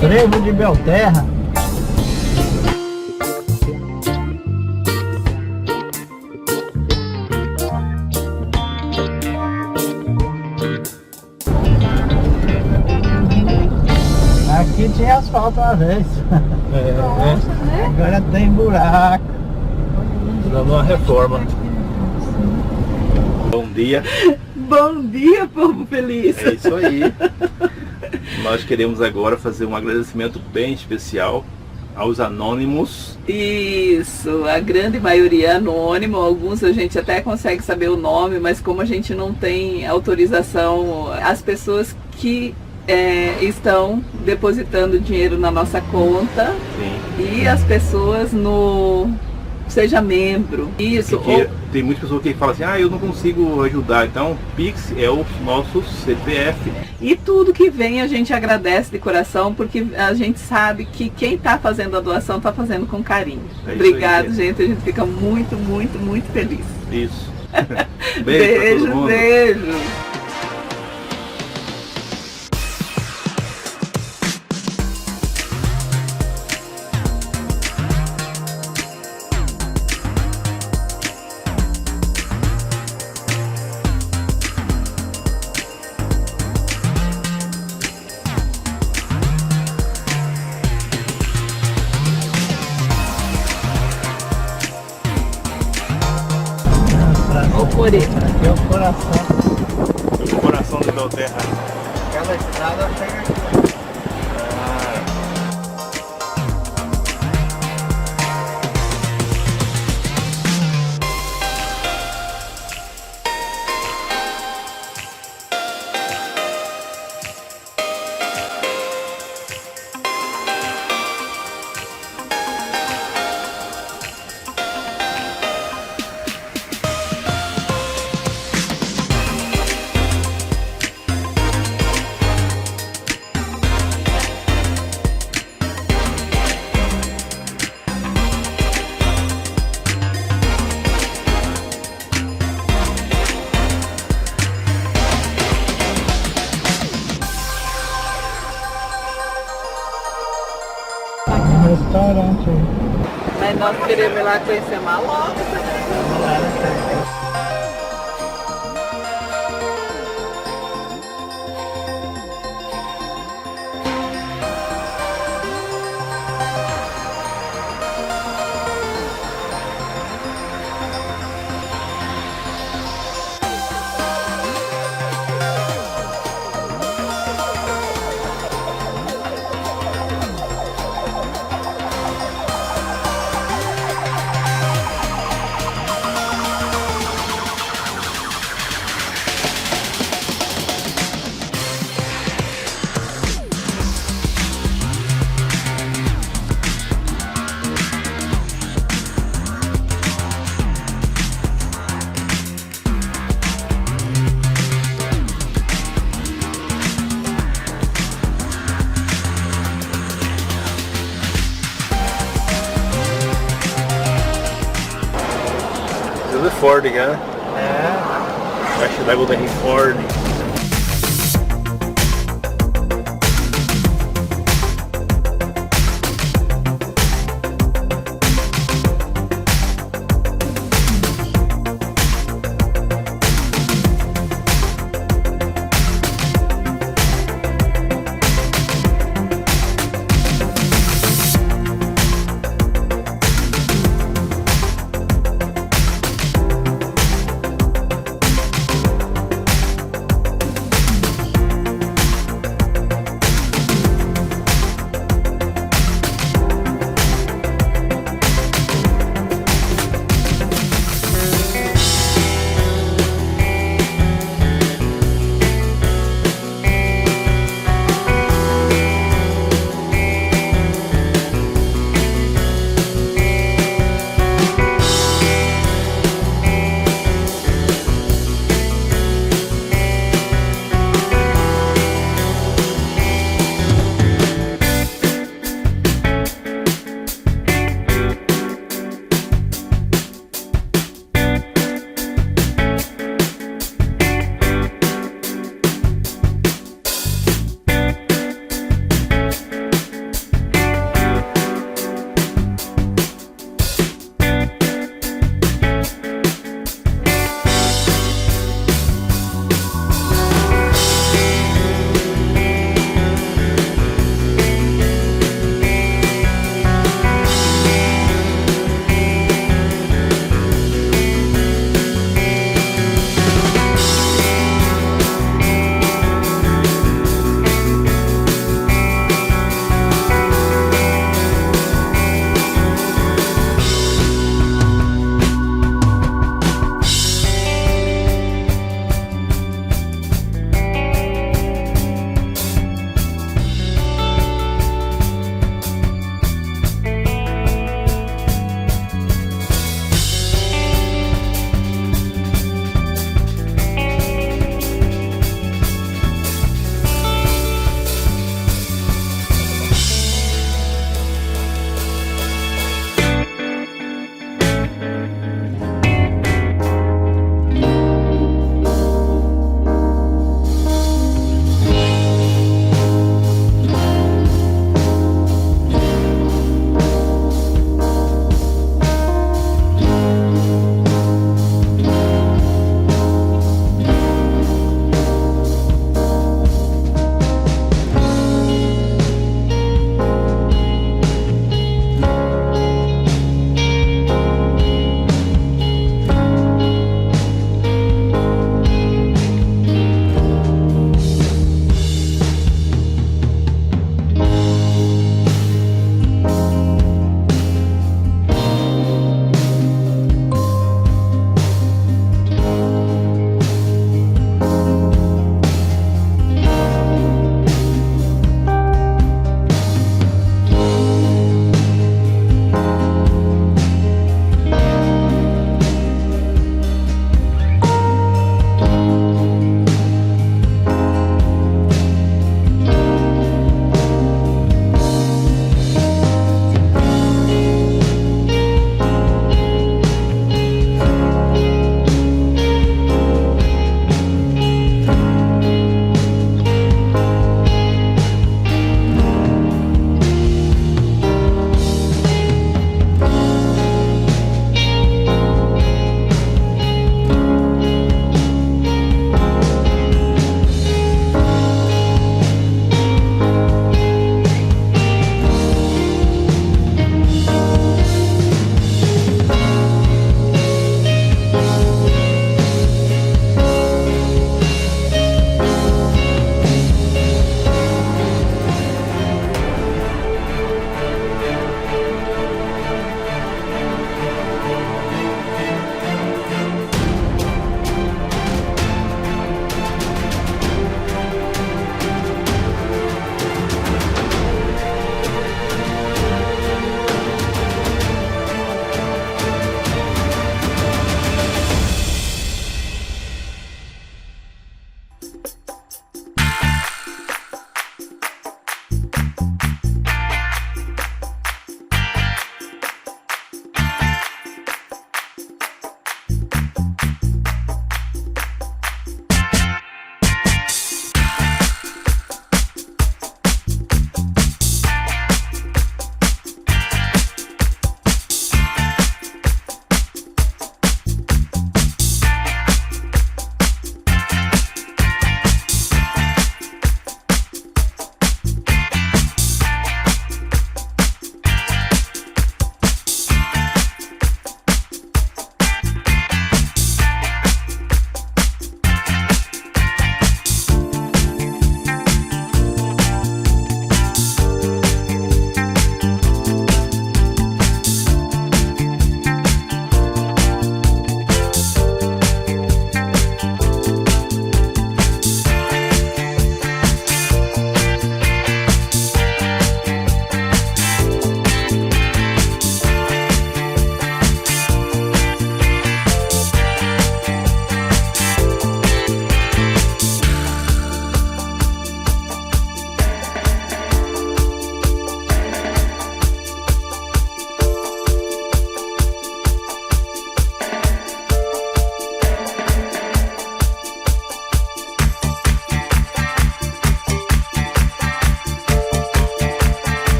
Trevo de Belterra. Aqui tinha asfalto uma vez. Nossa, né? Agora tem buraco. Dando uma reforma. Bom dia. Bom dia, povo feliz. É isso aí. Nós queremos agora fazer um agradecimento bem especial aos anônimos. Isso, a grande maioria é anônimo, alguns a gente até consegue saber o nome, mas como a gente não tem autorização, as pessoas que estão depositando dinheiro na nossa conta. Sim. E as pessoas no Seja Membro. Isso. Porque tem muitas pessoas que falam assim, eu não consigo ajudar. Então, Pix é o nosso CPF. E tudo que vem a gente agradece de coração, porque a gente sabe que quem está fazendo a doação está fazendo com carinho. É isso Obrigado, aí, gente. A gente fica muito, muito, muito feliz. Isso. Beijo, pra todo mundo. Beijo. O porê. Aqui é o coração. O coração do Belterra. Aquela estrada chega aqui. Restaurante aí. Mas nós queremos ir lá conhecer a maloca também. This is Ford again. É. Caixa d'água da Ford.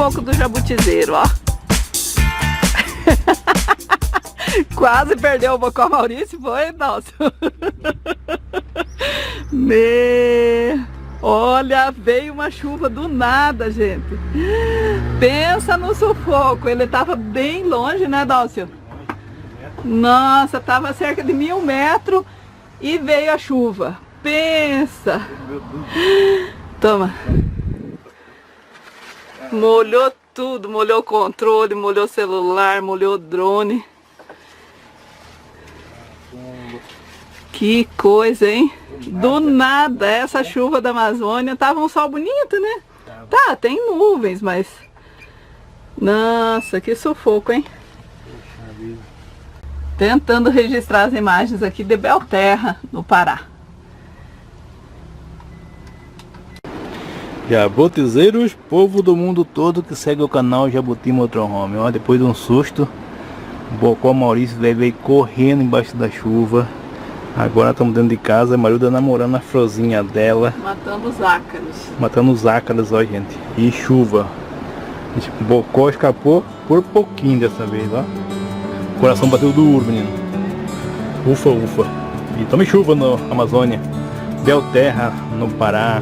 sufoco do jabutizeiro, ó. Quase perdeu o bocó Maurício, foi? Nossa. Olha, veio uma chuva do nada, gente. Pensa no sufoco. Ele tava bem longe, né, Dálcio? Nossa, tava a cerca de 1000 metros e veio a chuva. Pensa. Toma. Molhou tudo, molhou o controle, molhou o celular, molhou o drone. Que coisa, hein? Do nada, essa chuva da Amazônia. Tava um sol bonito, né? Tá, tem nuvens, mas... Nossa, que sufoco, hein? Tentando registrar as imagens aqui de Belterra, no Pará. Jabutizeiros, povo do mundo todo que segue o canal Jabuti Motorhome. Ó, depois de um susto, o bocó Maurício veio correndo embaixo da chuva. Agora estamos dentro de casa, a Marilda namorando a frozinha dela. Matando os ácaros. Matando os ácaros, ó, gente. E chuva. O bocó escapou por pouquinho dessa vez, ó. O coração bateu duro, menino. Ufa, ufa. E tome chuva na Amazônia. Belterra, no Pará.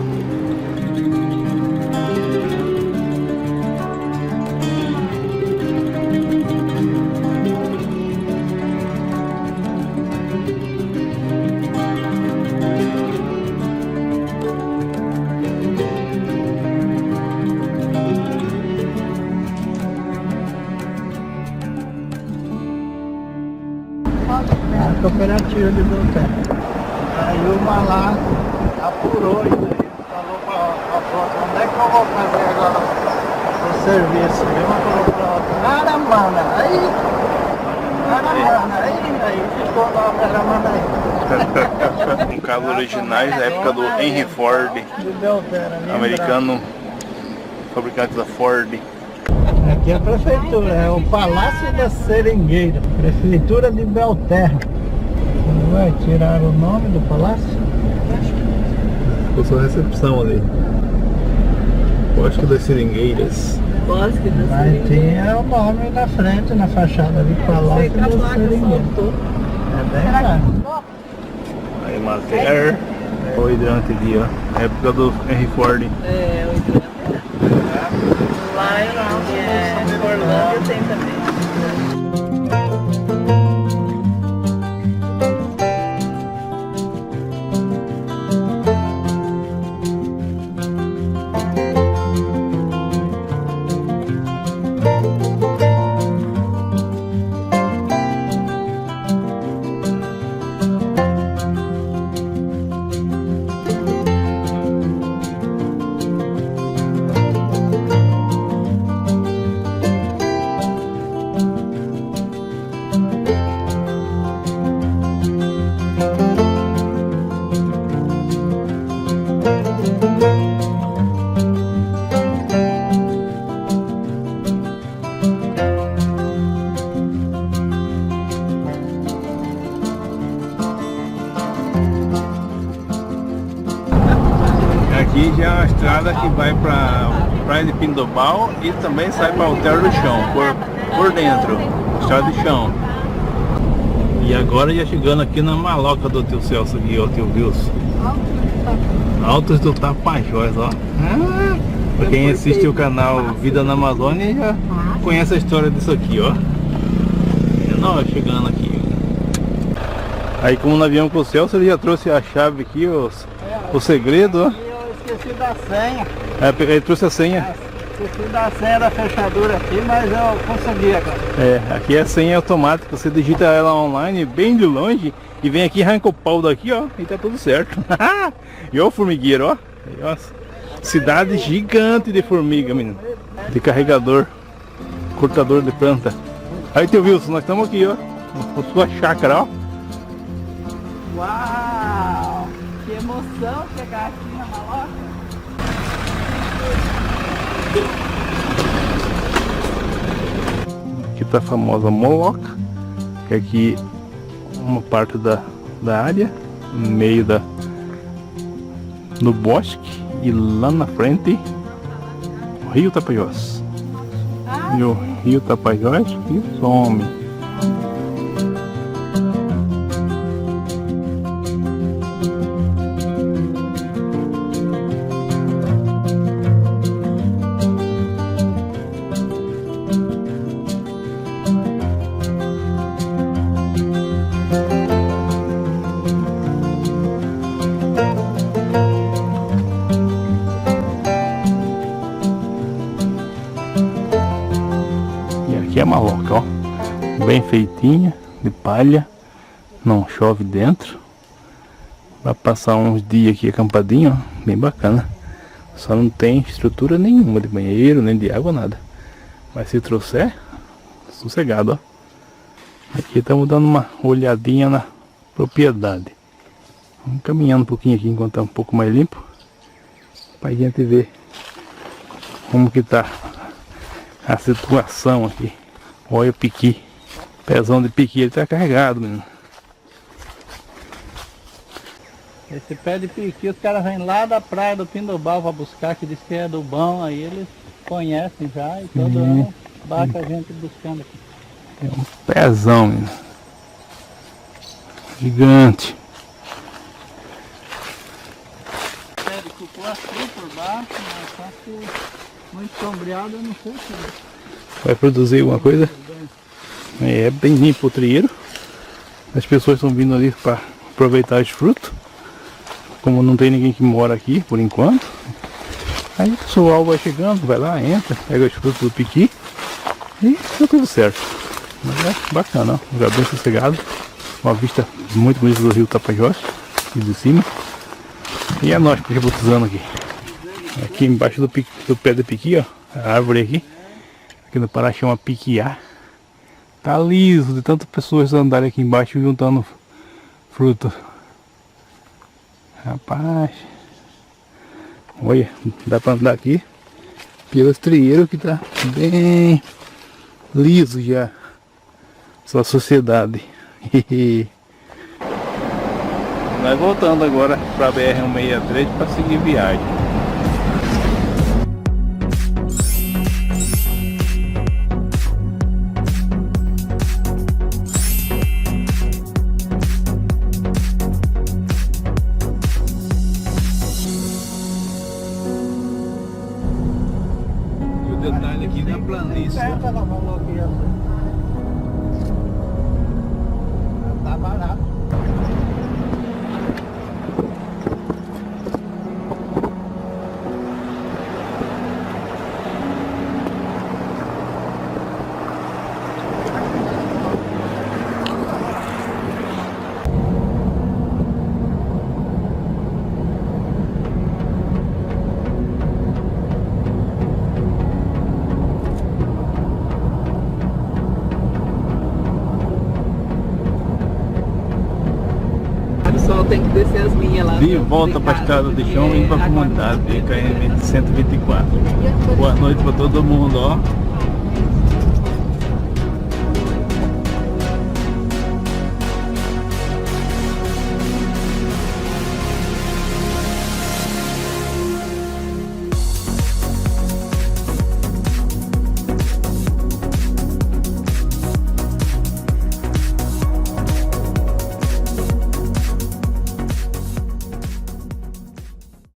A cooperativa de Belterra. Aí o Malá apurou e daí falou para a foto, onde é que eu vou fazer agora o serviço? E uma falou para a outra, nada, mana, aí ficou lá, era mana aí. Um carro originais da época do Henry Ford, De Belterra, americano, fabricante da Ford. Aqui é a prefeitura, é o Palácio da Seringueira, Prefeitura de Belterra. Vai tirar o nome do palácio? Ficou só a recepção ali. Bosque das Seringueiras. Bosque das Mas Seringueiras. tinha o nome na frente, na fachada ali, Palácio Sei que a da placa Seringueira. soltou. É bem claro. Aí Madeiras. O hidrante ali, ó. Época do Henry Ford. É, o hidrante. Lá em Orlândia tem também. Aqui já é uma estrada que vai para Praia de Pindobal e também sai para Belterra do Chão, por dentro, estrada de chão. E agora já chegando aqui na maloca do tio Celso aqui, ó, tio Wilson. Altos do Tapajós, ó. Pra quem assiste o canal Vida na Amazônia já conhece a história disso aqui, ó. E nós chegando aqui. Aí como nós viemos com o Celso, ele já trouxe a chave aqui, o segredo, ó. Eu esqueci da senha. Ele trouxe a senha. Esqueci da senha da fechadura aqui, mas eu consegui agora. Aqui é a senha automática, você digita ela online bem de longe e vem aqui, arranca o pau daqui, ó, e tá tudo certo. E ó o formigueiro, ó. Nossa, cidade gigante de formiga, menino. De carregador, cortador de planta. Aí, tio Wilson, nós estamos aqui, ó, na sua chácara, ó. Uau! Que emoção chegar aqui na maloca. Aqui tá a famosa moloca, que aqui uma parte da área, no meio do bosque, e lá na frente o rio Tapajós. E o rio Tapajós e some. Aqui é a maloca, ó, bem feitinha, de palha, não chove dentro. Vai passar uns dias aqui acampadinho, ó, bem bacana. Só não tem estrutura nenhuma de banheiro, nem de água, nada. Mas se trouxer, sossegado, ó. Aqui estamos dando uma olhadinha na propriedade. Vamos caminhando um pouquinho aqui enquanto tá um pouco mais limpo, pra gente ver como que tá a situação aqui. Olha o piqui, pezão de piqui, ele tá carregado, menino. Esse pé de piqui, os caras vêm lá da praia do Pindobal pra buscar, que diz que é do bom, aí eles conhecem já e todo ano bate a gente buscando aqui. É um pezão, menino. Gigante. Pé de cupuaçu por baixo, mas só que muito sombreado, eu não sei se... Vai produzir alguma coisa? É bem limpo o trieiro. As pessoas estão vindo ali para aproveitar os frutos. Como não tem ninguém que mora aqui por enquanto, aí o pessoal vai chegando, vai lá, entra, pega os frutos do piqui e tá tudo certo. Mas é bacana, ó, lugar bem sossegado, uma vista muito bonita do rio Tapajós, aqui de cima. E a nós rebotizando aqui. Aqui embaixo do pé do piqui, ó, a árvore aqui no Pará chama piquiá. Tá liso de tantas pessoas andarem aqui embaixo juntando fruta. Rapaz, olha, dá pra andar aqui pelos trieiros que tá bem liso já. Só sociedade. Nós voltando agora pra BR-163 para seguir viagem. Detalhe aqui da planície. Ela falou que ia ser. Tá barato. Tem que descer as linhas lá. De volta para a estrada de chão e indo para a comunidade, KM 124. Boa noite para todo mundo, ó.